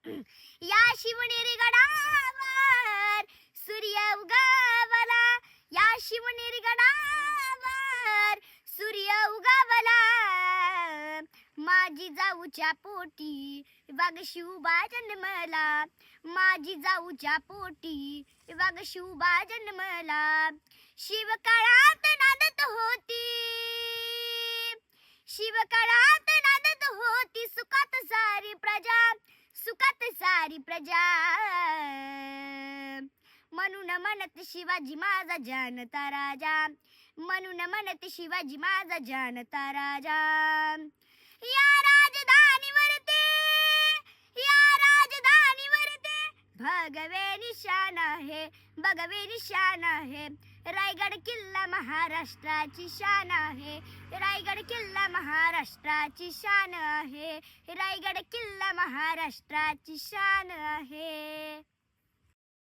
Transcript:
या शिवनेरी गडावर सूर्य उगवला, या शिवनेरी गडावर सूर्य उगवला. माझी जाऊच्या पोटी वाघ शिवबा जन्मला, माझी जाऊच्या पोटी वाघ शिवबा जन्मला. शिवकाळात नांदत होती, शिवकाळात नांदत होती, सुखात सारी प्रजा, सुखात सारी प्रजा. म्हणून म्हणत शिवाजी माझा जानता राजा, म्हणून म्हणत शिवाजी माझा जानता राजा. या राजधानीवरती, या राजधानीवरती भगवे निशाण आहे, भगवे निशाण आहे. रायगड किल्ला महाराष्ट्राची शान आहे, रायगड किल्ला महाराष्ट्राची शान आहे, रायगड किल्ला महाराष्ट्राची शान आहे.